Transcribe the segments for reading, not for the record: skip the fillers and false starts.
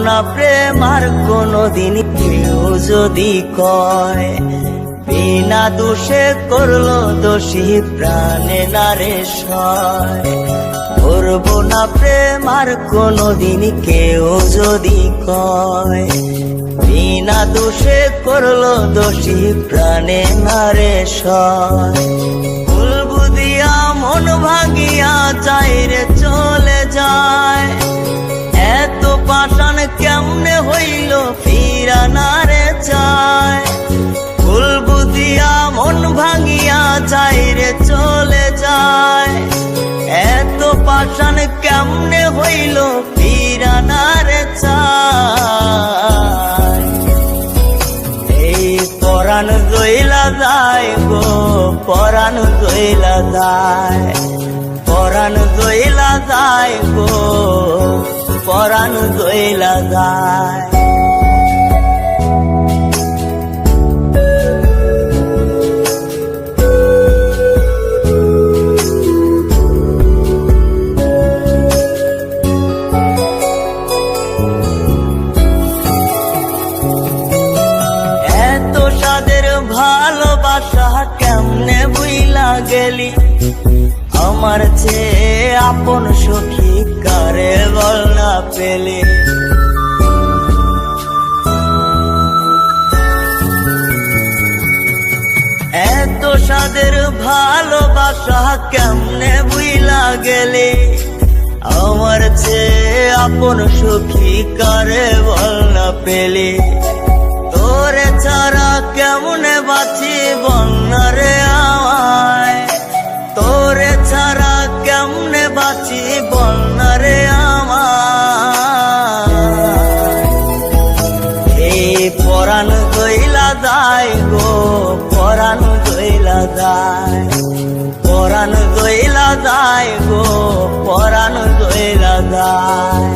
না প্রেম আর কোনদিন কেউ যদি কয়, বিনা দোষে করলো দোষী প্রাণে নারে সয়। করবো না প্রেম আর কোনদিন কেউ যদি কয়, বিনা দোষে করলো দোষী প্রাণে নারে সয়। ভুল বুঝিয়া মন ভাঙিয়া চাইরে চলে যায়, এত পাষাণ কেমনে হইল ফিরা নারে চায়। ভুল বুঝিয়া মন ভাঙিয়া চাইরে চলে যায়, এত পাষাণ কেমনে হইল ফিরা নারে চায়। এই পরাণ জইলা যায় গো, পরাণ জইলা যায়, পরাণ জইলা যায় গো, পরাণ জইলা যায়। এত সাদের ভালোবাসা কেমনে বুইলা গেলি, আমার চেয়ে আপন সখী কারে বল না পেলে। এত সাদের ভালোবাসা কেমনে বুইলা গেলি, আমার চেয়ে আপন সখী কারে বল না পেলে। তোরে ছাড়া কেমনে বাঁচি বন্যারে আমায়, তোরে ছাড়া কেমনে বাঁচি বন্যারে আমায়। এই পরাণ জইলা যায় গো, পরাণ জইলা যায়, পরাণ জইলা যায় গো, পরাণ জইলা যায়।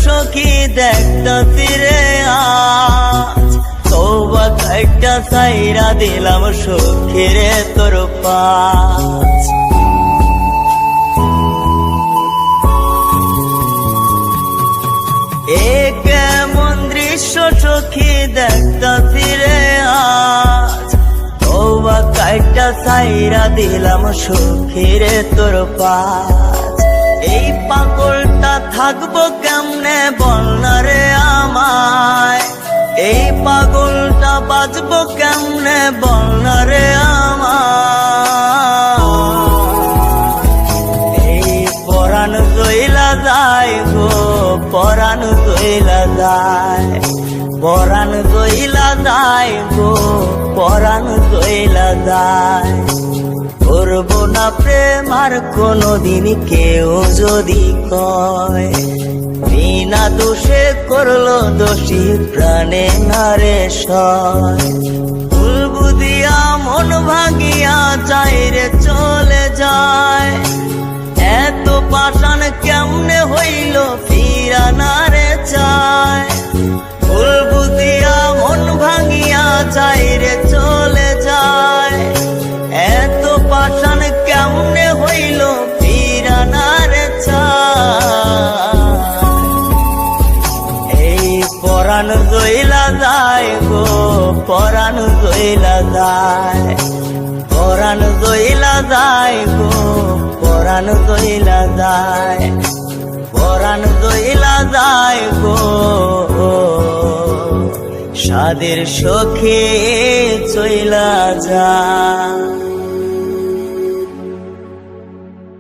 সখী দেখতা ফিরে আজ, তওবা কাইটা সাইরা দিলাম সখীরে তোর পাশ। এ কেমন দৃশ্য সখী দেখতা ফিরে আজ, তওবা কাইটা সাইরা দিলাম সখীরে তোর পাশ। এই পাগলটা থাকবো কেমনে বলনারে আমায়, এই পাগলটা বাঁচবো কেমনে বলনারে আমায়। এই পরাণ জইলা যায় গো, পরাণ জইলা যায়, পরাণ জইলা যায় গো, পরাণ জইলা যায়। করবো না প্রেম আর কোনদিন কেউ যদি কয়, বিনা দোষে করলো দোষী প্রাণে নারে সয়। ভুল বুঝিয়া মন ভাঙিয়া চাইরে চলে যায়, এত পাষাণ কেমনে হইল ফিরা নারে চায়। ভুল বুঝিয়া মন ভাঙিয়া চাইরে চলে যায়, এত পাষাণ কেমনে হইল ফিরা নারে চায়। এই পরাণ জইলা যায় গো, পরাণ জইলা যায়, পরাণ জইলা যায় গো, পরাণ জইলা যায়, পরাণ জইলা যায় গো। সাদের সখী চইলা যায়।